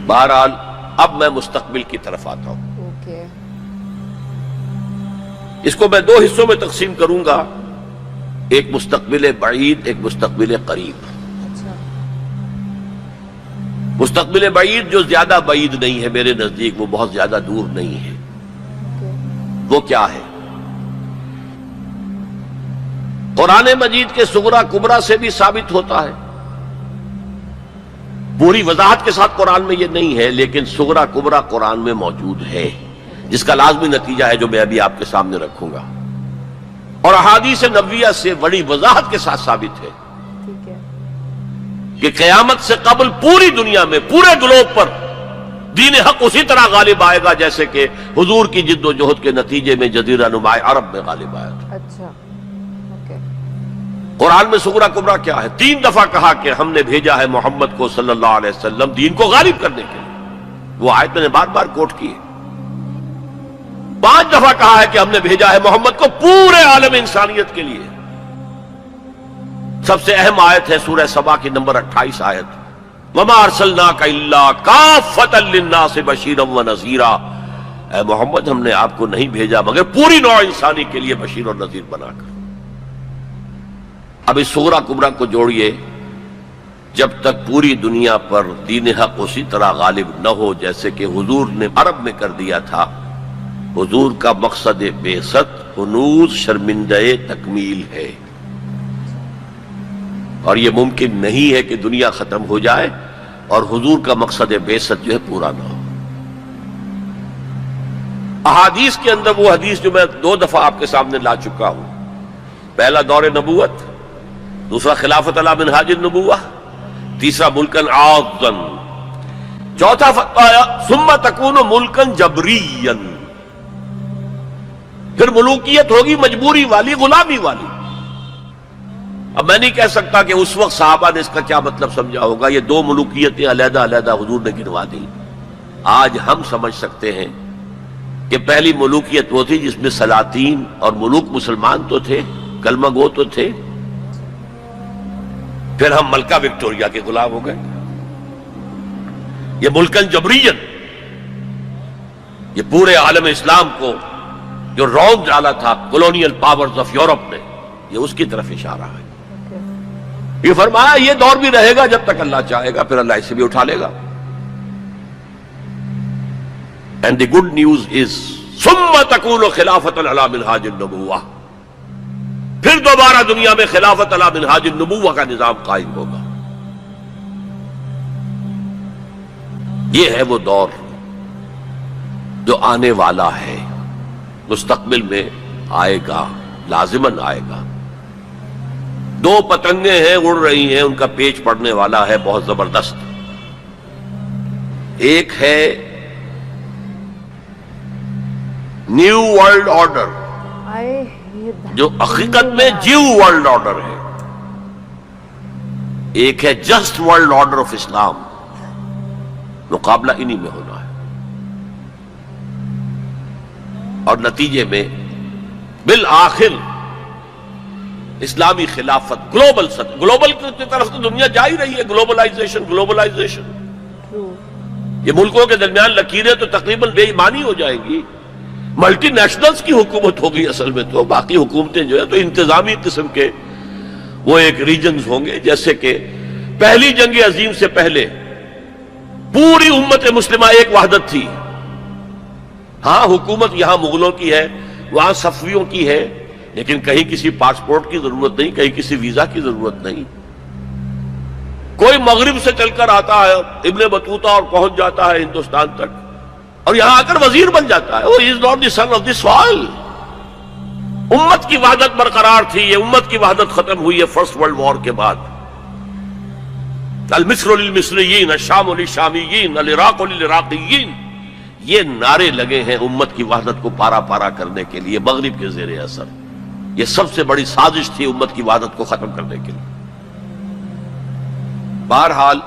بہرحال اب میں مستقبل کی طرف آتا ہوں. اس کو میں دو حصوں میں تقسیم کروں گا، ایک مستقبل بعید، ایک مستقبل قریب. مستقبل بعید جو زیادہ بعید نہیں ہے میرے نزدیک، وہ بہت زیادہ دور نہیں ہے. وہ کیا ہے؟ قرآن مجید کے صغرا کبرا سے بھی ثابت ہوتا ہے. پوری وضاحت کے ساتھ قرآن میں یہ نہیں ہے، لیکن صغرا کبرا قرآن میں موجود ہے، جس کا لازمی نتیجہ ہے جو میں ابھی آپ کے سامنے رکھوں گا، اور احادیث نبویہ سے بڑی وضاحت کے ساتھ ثابت ہے کہ قیامت سے قبل پوری دنیا میں، پورے گلوب پر دین حق اسی طرح غالب آئے گا جیسے کہ حضور کی جد و جہد کے نتیجے میں جزیرہ نما عرب میں غالب آیا تھا. قرآن میں صغرا کبرا کیا ہے؟ 3 دفعہ کہا کہ ہم نے بھیجا ہے محمد کو صلی اللہ علیہ وسلم دین کو غالب کرنے کے لیے. وہ آیت میں نے بار بار کوٹ کی ہے. 5 دفعہ کہا ہے کہ ہم نے بھیجا ہے محمد کو پورے عالم انسانیت کے لیے. سب سے اہم آیت ہے سورہ سبا کی نمبر 28 آیت، وَمَا أَرْسَلْنَاكَ إِلَّا كَافَّةً لِلنَّاسِ بَشِيرًا وَنَذِيرًا. اے محمد ہم نے آپ کو نہیں بھیجا مگر پوری نوع انسانی کے لیے بشیر اور نذیر بنا کر. اب اس صغرا کبرا کو جوڑیے، جب تک پوری دنیا پر دین حق اسی طرح غالب نہ ہو جیسے کہ حضور نے عرب میں کر دیا تھا. حضور کا مقصد بعثت ہنوز شرمندہ تکمیل ہے، اور یہ ممکن نہیں ہے کہ دنیا ختم ہو جائے اور حضور کا مقصد بعثت جو ہے پورا نہ ہو. احادیث کے اندر وہ حدیث جو میں 2 دفعہ آپ کے سامنے لا چکا ہوں، پہلا دور نبوت، دوسرا خلافت علی منہاج النبوہ، تیسرا ملکن عاضن، چوتھا فرمایا ثم تکون ملکن جبرین، پھر ملوکیت ہوگی مجبوری والی، غلامی والی. اب میں نہیں کہہ سکتا کہ اس وقت صحابہ نے اس کا کیا مطلب سمجھا ہوگا. یہ 2 ملوکیتیں علیحدہ علیحدہ حضور نے گنوا دی. آج ہم سمجھ سکتے ہیں کہ پہلی ملوکیت وہ تھی جس میں سلاطین اور ملوک مسلمان تو تھے، کلمہ گو تو تھے، پھر ہم ملکہ وکٹوریہ کے غلام ہو گئے. یہ ملکن جبرین، یہ پورے عالم اسلام کو جو رونق ڈالا تھا کولونیل پاورز آف یورپ نے، یہ اس کی طرف اشارہ ہے. یہ فرمایا یہ دور بھی رہے گا جب تک اللہ چاہے گا، پھر اللہ اسے بھی اٹھا لے گا. And the good news is ثم تکون خلافت علی منہاج النبوہ، پھر دوبارہ دنیا میں خلافت علی منہاج النبوہ کا نظام قائم ہوگا. یہ ہے وہ دور جو آنے والا ہے، مستقبل میں آئے گا، لازماً آئے گا. 2 پتنگیں ہیں اڑ رہی ہیں، ان کا پیچ پڑنے والا ہے بہت زبردست. ایک ہے نیو ورلڈ آرڈر جو حقیقت میں جیو ورلڈ آرڈر ہے، ایک ہے جسٹ ورلڈ آرڈر آف اسلام. مقابلہ انہی میں ہونا ہے، اور نتیجے میں بالآخر اسلامی خلافت گلوبل کی طرف تو دنیا جا ہی رہی ہے. گلوبلائزیشن یہ ملکوں کے درمیان لکیریں تو تقریباً بے ایمانی ہو جائیں گی. ملٹی نیشنلز کی حکومت ہوگی اصل میں، تو باقی حکومتیں جو ہے تو انتظامی قسم کے وہ ایک ریجنز ہوں گے. جیسے کہ پہلی جنگ عظیم سے پہلے پوری امت مسلمہ ایک وحدت تھی. ہاں حکومت یہاں مغلوں کی ہے، وہاں صفویوں کی ہے، لیکن کہیں کسی پاسپورٹ کی ضرورت نہیں، کہیں کسی ویزا کی ضرورت نہیں. کوئی مغرب سے چل کر آتا ہے ابن بطوطہ اور پہنچ جاتا ہے ہندوستان تک، اور یہاں آ کر وزیر بن جاتا ہے. He is not the son of the soil. امت کی وحدت برقرار تھی. یہ امت کی وحدت ختم ہوئی ہے فرسٹ ورلڈ وار کے بعد. المصر للمصریین، الشام للشامیین، العراق للعراقیین، یہ نعرے لگے ہیں امت کی وحدت کو پارا پارا کرنے کے لیے مغرب کے زیر اثر. یہ سب سے بڑی سازش تھی امت کی وحدت کو ختم کرنے کے لیے. بہرحال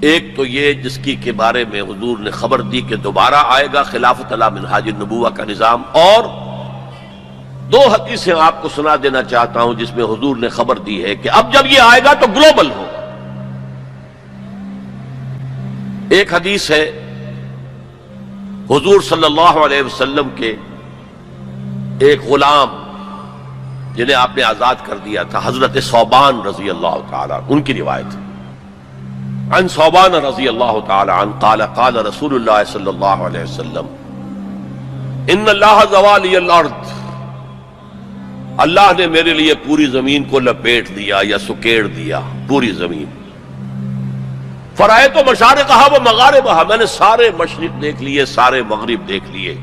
ایک تو یہ جس کی کے بارے میں حضور نے خبر دی کہ دوبارہ آئے گا خلافت علی منہاج النبوہ کا نظام، اور 2 حدیثیں آپ کو سنا دینا چاہتا ہوں جس میں حضور نے خبر دی ہے کہ اب جب یہ آئے گا تو گلوبل ہوگا. ایک حدیث ہے حضور صلی اللہ علیہ وسلم کے ایک غلام جنہیں آپ نے آزاد کر دیا تھا، حضرت ثوبان رضی اللہ تعالیٰ، ان کی روایت ہے۔ عن ثوبان رضی اللہ تعالیٰ عنہ قال قال رسول اللہ صلی اللہ علیہ وسلم ان اللہ زوالی الارض، اللہ نے میرے لیے پوری زمین کو لپیٹ دیا یا سکیڑ دیا، پوری زمین۔ فرائے تو مشارقہا و مغاربہا، میں نے سارے مشرق دیکھ لیے، سارے مغرب دیکھ لیے۔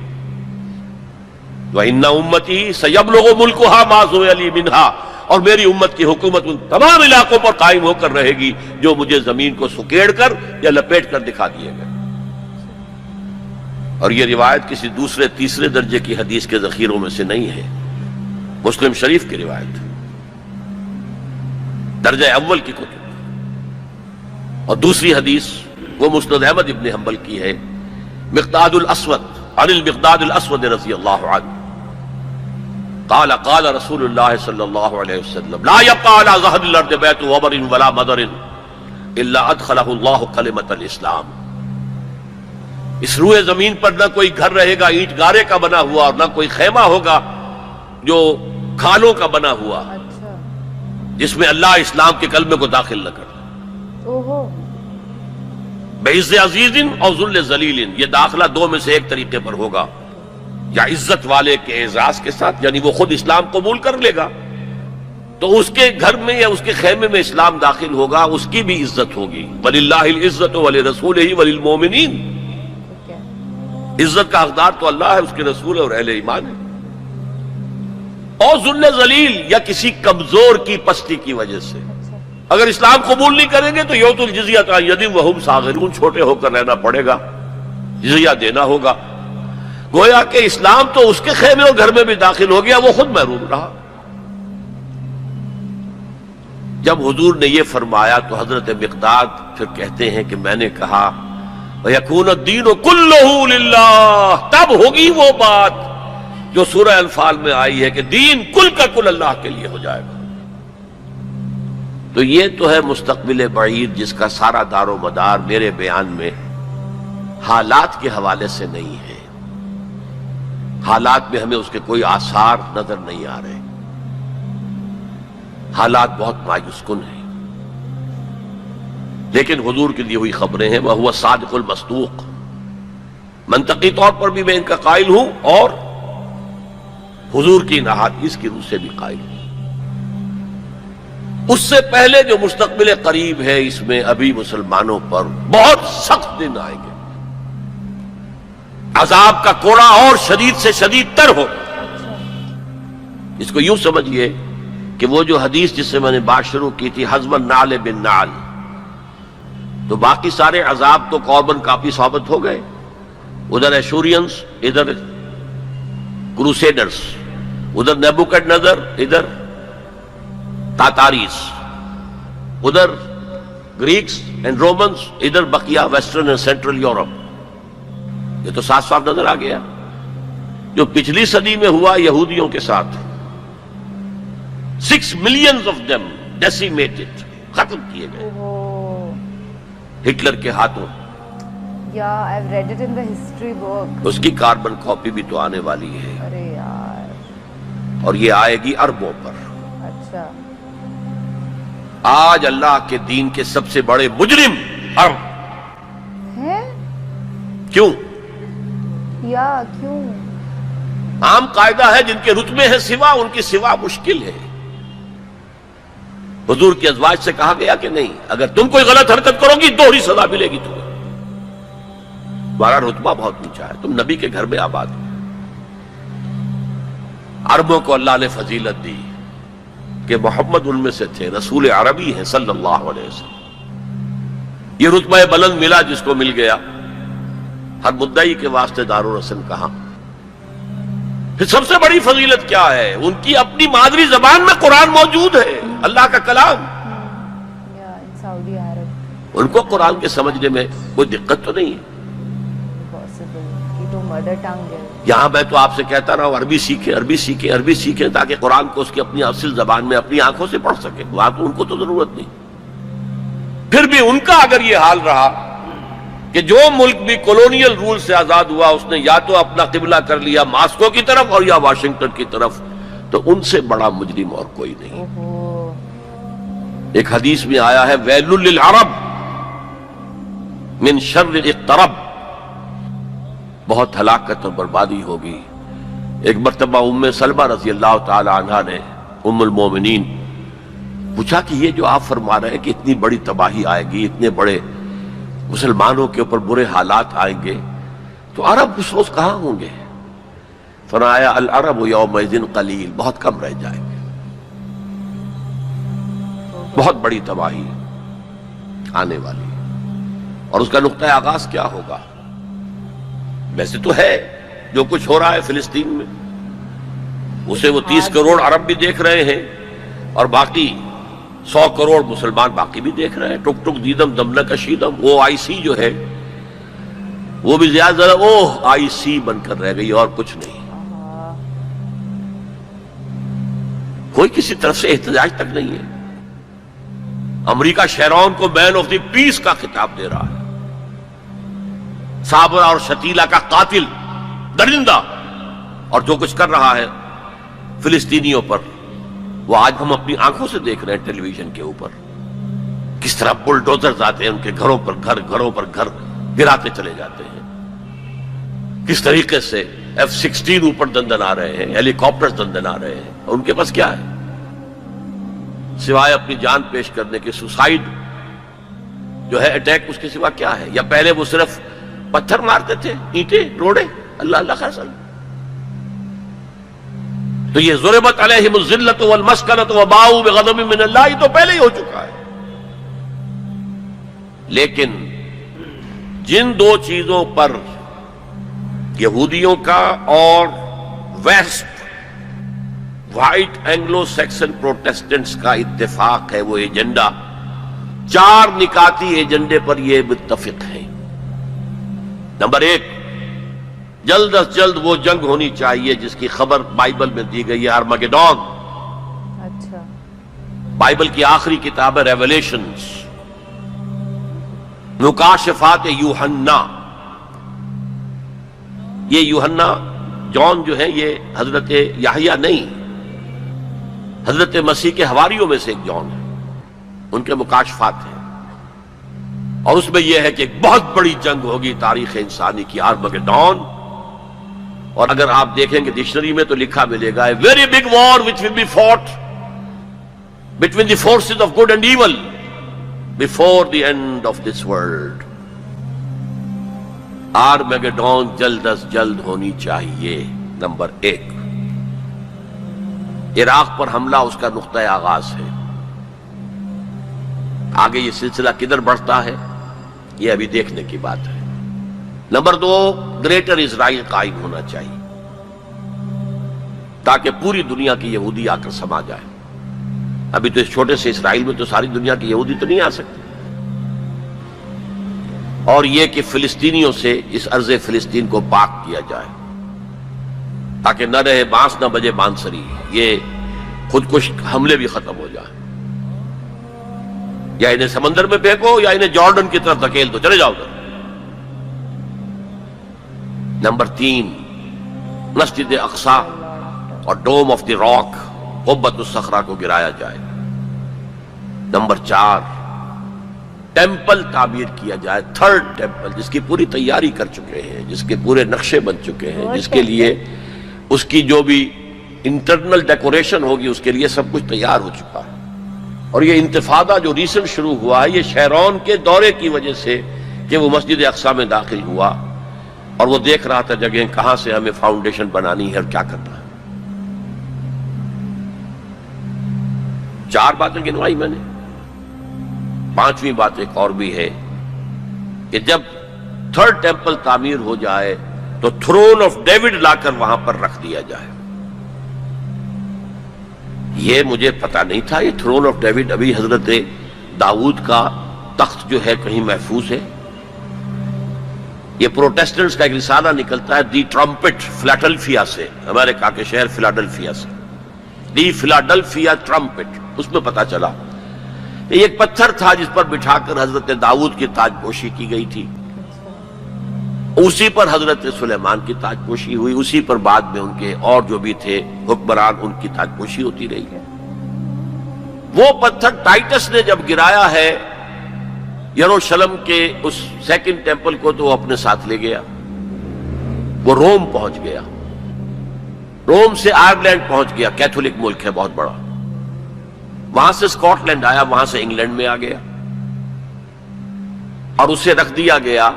وَإِنَّ أُمَّتِي سَيَبْلُغُ مُلْكُهَا مَا زُوِيَ لِي مِنْهَا، اور میری امت کی حکومت ان تمام علاقوں پر قائم ہو کر رہے گی جو مجھے زمین کو سکیڑ کر یا لپیٹ کر دکھا دیے گئے۔ اور یہ روایت کسی دوسرے تیسرے درجے کی حدیث کے ذخیروں میں سے نہیں ہے، مسلم شریف کی روایت، درجہ اول کی کتب۔ اور دوسری حدیث وہ مسند احمد ابن حنبل کی ہے، مقداد الاسود عن المقداد الاسود رضی اللہ عنہ قال قال رسول اللہ صلی اللہ علیہ وسلم لا يبقى على ظهر الارض بيت وبر ولا مدر الا ادخله الله کلمۃ الاسلام، اس روئے زمین پر نہ کوئی گھر رہے گا اینٹ گارے کا بنا ہوا، اور نہ کوئی خیمہ ہوگا جو کھالوں کا بنا ہوا، جس میں اللہ اسلام کے کلمے کو داخل نہ کرتا۔ بعز عزیز اور ذل ذلیل، یہ داخلہ دو میں سے ایک طریقے پر ہوگا، یا عزت والے کے اعزاز کے ساتھ، یعنی وہ خود اسلام قبول کر لے گا تو اس کے گھر میں یا اس کے خیمے میں اسلام داخل ہوگا، اس کی بھی عزت ہوگی۔ وَلِلَّهِ الْعِزَّةُ وَلِرَسُولِهِ وَلِلْمُؤْمِنِينَ، عزت کا حقدار تو اللہ ہے، اس کے رسول ہے اور اہل ایمان ہے۔ اور ذل ذلیل، یا کسی کمزور کی پستی کی وجہ سے، اگر اسلام قبول نہیں کریں گے تو یؤتوا الجزیۃ عن ید وہم صاغرون، چھوٹے ہو کر رہنا پڑے گا، جزیہ دینا ہوگا۔ گویا کہ اسلام تو اس کے خیمے اور گھر میں بھی داخل ہو گیا، وہ خود محروم رہا۔ جب حضور نے یہ فرمایا تو حضرت مقداد پھر کہتے ہیں کہ میں نے کہا وَيَكُونَ الدِّينُ كُلُّهُ لِلَّهِ، تب ہوگی وہ بات جو سورہ انفال میں آئی ہے کہ دین کل کا کل اللہ کے لیے ہو جائے گا۔ تو یہ تو ہے مستقبل بعید جس کا سارا دار و مدار میرے بیان میں حالات کے حوالے سے نہیں ہے۔ حالات میں ہمیں اس کے کوئی آثار نظر نہیں آ رہے، حالات بہت مایوس کن ہیں، لیکن حضور کی دی ہوئی خبریں ہیں، وَهُوَ الصَّادِقُ الْمَصْدُوقُ، منطقی طور پر بھی میں ان کا قائل ہوں اور حضور کی احادیث کی روح سے بھی قائل ہوں۔ اس سے پہلے جو مستقبل قریب ہے، اس میں ابھی مسلمانوں پر بہت سخت دن آئیں گے، عذاب کا کوڑا اور شدید سے شدید تر ہو۔ اس کو یوں سمجھیے کہ وہ جو حدیث جس سے میں نے بات شروع کی تھی، حزم النعل بالنعل، تو باقی سارے عذاب تو کاربن کاپی ثابت ہو گئے، ادھر ایشورینز، ادھر کروسیڈرز، ادھر نیبوکڈنیزر، ادھر تاتاریز، ادھر گریکس اینڈ رومنز، ادھر بقیہ ویسٹرن اینڈ سینٹرل یورپ۔ یہ تو صاف صاف نظر آ گیا جو پچھلی صدی میں ہوا یہودیوں کے ساتھ، 6 millions of them decimated، ختم کیے گئے ہٹلر کے ہاتھوں۔ I've read it in the history book۔ اس کی کاربن کاپی بھی تو آنے والی ہے، ارے یار، اور یہ آئے گی اربوں پر۔ اچھا، آج اللہ کے دین کے سب سے بڑے مجرم عرب ہے؟ کیوں؟ یا کیوں؟ عام قاعدہ ہے جن کے رتبے ہیں سوا، ان کی سوا مشکل ہے۔ حضور کی ازواج سے کہا گیا کہ نہیں، اگر تم کوئی غلط حرکت کرو گی دوہری سزا ملے گی تمہیں، تمہارا رتبہ بہت اونچا ہے، تم نبی کے گھر میں آباد ہو۔ عربوں کو اللہ نے فضیلت دی کہ محمد ان میں سے تھے، رسول عربی ہیں صلی اللہ علیہ وسلم۔ یہ رتبہ بلند ملا جس کو مل گیا، ہر مدعی کے واسطے دار و رسن کہاں۔ پھر سب سے بڑی فضیلت کیا ہے؟ ان کی اپنی مادری زبان میں قرآن موجود ہے، اللہ کا کلام۔ سعودی عرب ان کو قرآن کے سمجھنے میں کوئی دقت تو نہیں ہے۔ تو مدر ٹنگ ہے۔ یہاں میں تو آپ سے کہتا رہا ہوں عربی سیکھیں، عربی سیکھیں، عربی سیکھیں، تاکہ قرآن کو اس کی اپنی اصل زبان میں اپنی آنکھوں سے پڑھ سکیں۔ وہاں تو ان کو تو ضرورت نہیں۔ پھر بھی ان کا اگر یہ حال رہا کہ جو ملک بھی کولونیل رول سے آزاد ہوا اس نے یا تو اپنا قبلہ کر لیا ماسکو کی طرف اور یا واشنگٹن کی طرف، تو ان سے بڑا مجرم اور کوئی نہیں۔ ایک حدیث میں آیا ہے ویل للعرب من شر اقترب، بہت ہلاکت اور بربادی ہوگی۔ ایک مرتبہ ام سلمہ رضی اللہ تعالی عنہا نے، ام المومنین، پوچھا کہ یہ جو آپ فرما رہے ہیں کہ اتنی بڑی تباہی آئے گی، اتنے بڑے مسلمانوں کے اوپر برے حالات آئیں گے، تو عرب اس روز کہاں ہوں گے؟ فرمایا العرب یومئذ قلیل، بہت کم رہ جائیں گے، بہت بڑی تباہی آنے والی۔ اور اس کا نقطہ آغاز کیا ہوگا؟ ویسے تو ہے جو کچھ ہو رہا ہے فلسطین میں، اسے وہ 30 کروڑ عرب بھی دیکھ رہے ہیں اور باقی 100 کروڑ مسلمان باقی بھی دیکھ رہے ہیں۔ ٹک ٹک دیدم دم کشیدم، وہ آئی سی جو ہے وہ بھی زیادہ آئی سی بن کر رہ گئی اور کچھ نہیں۔ کوئی کسی طرف سے احتجاج تک نہیں ہے۔ امریکہ شیرون کو مین آف دی پیس کا خطاب دے رہا ہے، صابر اور شتیلا کا قاتل، درندہ، اور جو کچھ کر رہا ہے فلسطینیوں پر وہ آج ہم اپنی آنکھوں سے دیکھ رہے ہیں ٹیلی ویژن کے اوپر، کس طرح بلڈوزرز آتے ہیں ان کے گھروں پر گھر گراتے چلے جاتے ہیں، کس طریقے سے F-16 اوپر دندن آ رہے ہیں، ہیلی کاپٹر دندن آ رہے ہیں، اور ان کے پاس کیا ہے سوائے اپنی جان پیش کرنے کے؟ سوسائیڈ جو ہے اٹیک، اس کے سوا کیا ہے؟ یا پہلے وہ صرف پتھر مارتے تھے، اینٹیں روڑے، اللہ اللہ خیر سلام۔ تو یہ ضربت علیہم الذلۃ والمسکنۃ وباؤوا بغضب من اللہ تو پہلے ہی ہو چکا ہے۔ لیکن جن دو چیزوں پر یہودیوں کا اور west white Anglo Saxon Protestants کا اتفاق ہے، وہ ایجنڈا، 4 نکاتی ایجنڈے پر یہ متفق ہیں۔ نمبر 1، جلد از جلد وہ جنگ ہونی چاہیے جس کی خبر بائبل میں دی گئی ہے، ارمگیڈون۔ اچھا، بائبل کی آخری کتاب ہے ریویلیشنز، مکاشفات یوحنا۔ یہ یوحنا جان جو ہے یہ حضرت یحییٰ نہیں، حضرت مسیح کے حواریوں میں سے ایک جان ہے، ان کے مکاشفات ہیں، اور اس میں یہ ہے کہ ایک بہت بڑی جنگ ہوگی تاریخ انسانی کی، آرمگیڈون۔ اور اگر آپ دیکھیں گے ڈکشنری میں تو لکھا ملے گا very big war which will be fought between the forces of good and evil before the end of this world۔ آرمگیڈون جلد از جلد ہونی چاہیے۔ نمبر 1، عراق پر حملہ اس کا نقطہ آغاز ہے۔ آگے یہ سلسلہ کدھر بڑھتا ہے یہ ابھی دیکھنے کی بات ہے۔ نمبر 2، گریٹر اسرائیل قائم ہونا چاہیے تاکہ پوری دنیا کی یہودی آ کر سما جائے۔ ابھی تو اس چھوٹے سے اسرائیل میں تو ساری دنیا کی یہودی تو نہیں آ سکتی۔ اور یہ کہ فلسطینیوں سے اس ارض فلسطین کو پاک کیا جائے تاکہ نہ رہے بانس نہ بجے بانسری، یہ خودکش حملے بھی ختم ہو جائیں۔ یا انہیں سمندر میں پھینکو یا انہیں جارڈن کی طرف دھکیل دو، چلے جاؤ ادھر۔ نمبر 3، مسجد اقصی اور ڈوم آف دی راک، قبۃ الصخرہ کو گرایا جائے۔ نمبر 4، ٹیمپل تعمیر کیا جائے، 3rd ٹیمپل، جس کی پوری تیاری کر چکے ہیں، جس کے پورے نقشے بن چکے ہیں، جس کے لیے اس کی جو بھی انٹرنل ڈیکوریشن ہوگی اس کے لیے سب کچھ تیار ہو چکا ہے۔ اور یہ انتفاضہ جو ریسنٹ شروع ہوا ہے یہ شیرون کے دورے کی وجہ سے کہ وہ مسجد اقصی میں داخل ہوا اور وہ دیکھ رہا تھا جگہیں کہاں سے ہمیں فاؤنڈیشن بنانی ہے اور کیا کرنا ہے۔ 4 باتیں گنوائی میں نے، 5ویں بات ایک اور بھی ہے کہ جب 3rd ٹیمپل تعمیر ہو جائے تو تھرون آف ڈیوڈ لا کر وہاں پر رکھ دیا جائے۔ یہ مجھے پتا نہیں تھا، یہ تھرون آف ڈیوڈ ابھی حضرت داؤد کا تخت جو ہے کہیں محفوظ ہے۔ یہ پروٹیسٹنٹس کا ایک رسالہ نکلتا ہے دی ٹرمپٹ، فلاڈلفیا سے، امریکہ کے شہر فلاڈلفیا سے، دی فلاڈلفیا ٹرمپٹ۔ اس میں پتا چلا کہ ایک پتھر تھا جس پر بٹھا کر حضرت داؤد کی تاج پوشی کی گئی تھی، اسی پر حضرت سلیمان کی تاج پوشی ہوئی، اسی پر بعد میں ان کے اور جو بھی تھے حکمران ان کی تاج پوشی ہوتی رہی ہے۔ وہ پتھر ٹائٹس نے جب گرایا ہے یروشلم کے اس سیکنڈ ٹیمپل کو تو وہ اپنے ساتھ لے گیا، وہ روم پہنچ گیا، روم سے آئرلینڈ پہنچ گیا، کیتھولک ملک ہے بہت بڑا، وہاں سے اسکاٹ لینڈ آیا، وہاں سے انگلینڈ میں آ گیا اور اسے رکھ دیا گیا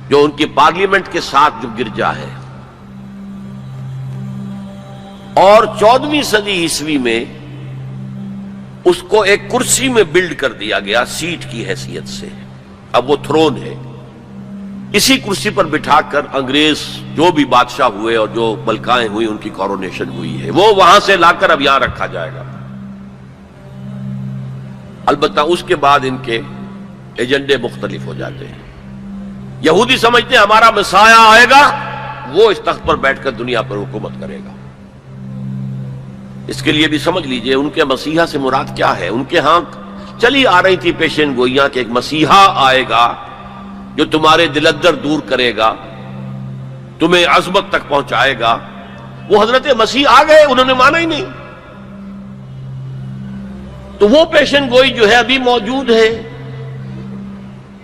جو ان کی پارلیمنٹ کے ساتھ جو گرجا ہے۔ اور 14ویں صدی عیسوی میں اس کو ایک کرسی میں بلڈ کر دیا گیا سیٹ کی حیثیت سے، اب وہ تھرون ہے، اسی کرسی پر بٹھا کر انگریز جو بھی بادشاہ ہوئے اور جو ملکائیں ہوئی ان کی کورونیشن ہوئی ہے، وہ وہاں سے لا کر اب یہاں رکھا جائے گا۔ البتہ اس کے بعد ان کے ایجنڈے مختلف ہو جاتے ہیں۔ یہودی سمجھتے ہیں ہمارا مسیح آئے گا، وہ اس تخت پر بیٹھ کر دنیا پر حکومت کرے گا۔ اس کے لیے بھی سمجھ لیجئے ان کے مسیحا سے مراد کیا ہے۔ ان کے ہاں چلی آ رہی تھی پیشین گوئیاں کہ ایک مسیحا آئے گا جو تمہارے دلدر دور کرے گا، تمہیں عظمت تک پہنچائے گا۔ وہ حضرت مسیح آ گئے، انہوں نے مانا ہی نہیں، تو وہ پیشین گوئی جو ہے ابھی موجود ہے۔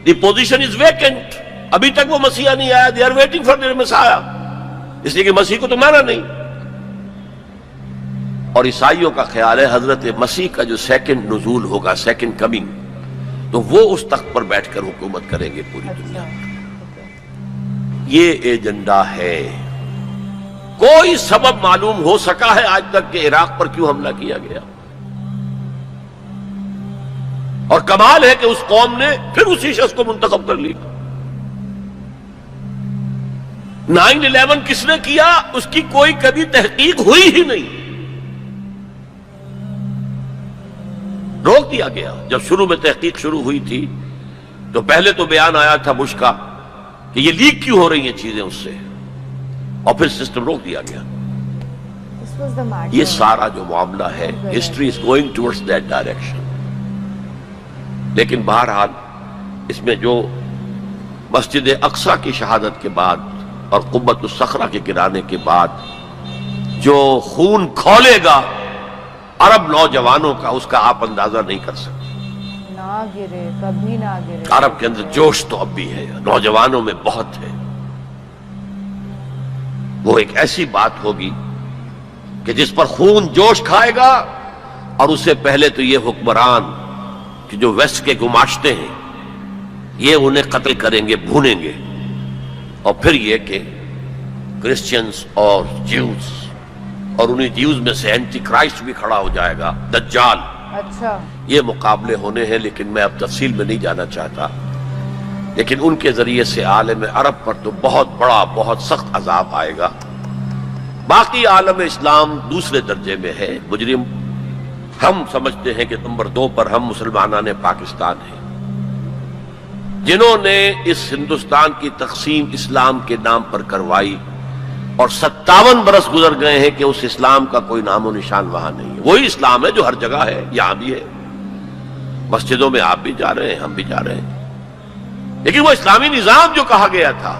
دی پوزیشن از ویکنٹ، ابھی تک وہ مسیحا نہیں آیا، they are waiting for their مسیحا، اس لیے کہ مسیح کو تو مانا نہیں۔ اور عیسائیوں کا خیال ہے حضرت مسیح کا جو سیکنڈ نزول ہوگا، سیکنڈ کمنگ، تو وہ اس تخت پر بیٹھ کر حکومت کریں گے پوری دنیا پر۔ یہ ایجنڈا ہے۔ کوئی سبب معلوم ہو سکا ہے آج تک کہ عراق پر کیوں حملہ کیا گیا؟ اور کمال ہے کہ اس قوم نے پھر اسی شخص کو منتخب کر لی۔ 9/11 کس نے کیا اس کی کوئی کبھی تحقیق ہوئی ہی نہیں، روک دیا گیا۔ جب شروع میں تحقیق شروع ہوئی تھی تو پہلے تو بیان آیا تھا بش کا کہ یہ لیک کیوں ہو رہی ہیں چیزیں اس سے، اور پھر سسٹم روک دیا گیا۔ یہ سارا جو معاملہ ہے، history is going towards that direction. لیکن بہرحال اس میں جو مسجد اقصی کی شہادت کے بعد اور قبۃ الصخرہ کے گرانے کے بعد جو خون کھولے گا عرب نوجوانوں کا، اس کا آپ اندازہ نہیں کر سکتے۔ نہ گرے، کبھی نہ گرے۔ عرب کے اندر جوش تو اب بھی ہے، نوجوانوں میں بہت ہے۔ وہ ایک ایسی بات ہوگی کہ جس پر خون جوش کھائے گا، اور اس سے پہلے تو یہ حکمران کہ جو ویسٹ کے گماشتے ہیں یہ انہیں قتل کریں گے، بھونیں گے، اور پھر یہ کہ کرسچنز اور جیوز، اور انہیں جیوز میں سے اینٹی کرائسٹ بھی کھڑا ہو جائے گا، دجال۔ اچھا، یہ مقابلے ہونے ہیں، لیکن میں اب تفصیل میں نہیں جانا چاہتا۔ لیکن ان کے ذریعے سے عالم عرب پر تو بہت بڑا، بہت سخت عذاب آئے گا۔ باقی عالم اسلام دوسرے درجے میں ہے، مجرم۔ ہم سمجھتے ہیں کہ نمبر 2 پر ہم مسلمانان پاکستان ہیں، جنہوں نے اس ہندوستان کی تقسیم اسلام کے نام پر کروائی، اور 57 برس گزر گئے ہیں کہ اس اسلام کا کوئی نام و نشان وہاں نہیں ہے۔ وہی اسلام ہے جو ہر جگہ ہے، یہاں بھی ہے، مسجدوں میں آپ بھی جا رہے ہیں، ہم بھی جا رہے ہیں، لیکن وہ اسلامی نظام جو کہا گیا تھا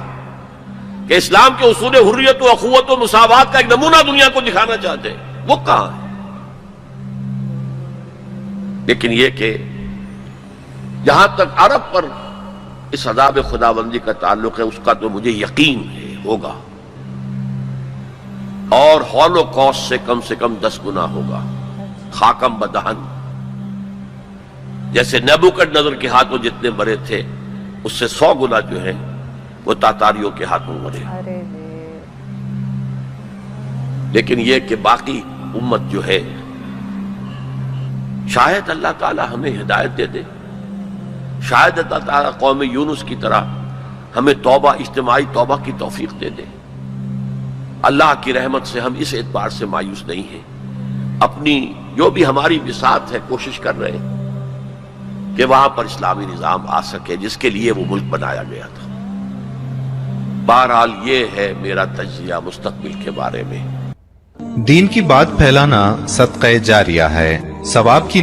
کہ اسلام کے اصول حریت و اخوت و مساوات کا ایک نمونہ دنیا کو دکھانا چاہتے ہیں، وہ کہاں ہے؟ لیکن یہ کہ جہاں تک عرب پر اس عذاب خداوندی کا تعلق ہے، اس کا تو مجھے یقین ہے ہوگا، اور ہولوکاسٹ سے کم 10 گنا ہوگا، خاکم بدہن۔ جیسے نیبوکڈنیزر کے ہاتھوں جتنے مرے تھے، اس سے 100 گنا جو ہے وہ تاتاریوں کے ہاتھوں مرے۔ لیکن یہ کہ باقی امت جو ہے، شاید اللہ تعالی ہمیں ہدایت دے دے، شاید اللہ تعالی قوم یونس کی طرح ہمیں توبہ، اجتماعی توبہ کی توفیق دے دے۔ اللہ کی رحمت سے ہم اس اعتبار سے مایوس نہیں ہیں، اپنی جو بھی ہماری بساط ہے کوشش کر رہے ہیں کہ وہاں پر اسلامی نظام آ سکے جس کے لیے وہ ملک بنایا گیا تھا۔ بہرحال یہ ہے میرا تجزیہ مستقبل کے بارے میں۔ دین کی بات پھیلانا صدقہ جاریہ ہے، ثواب کی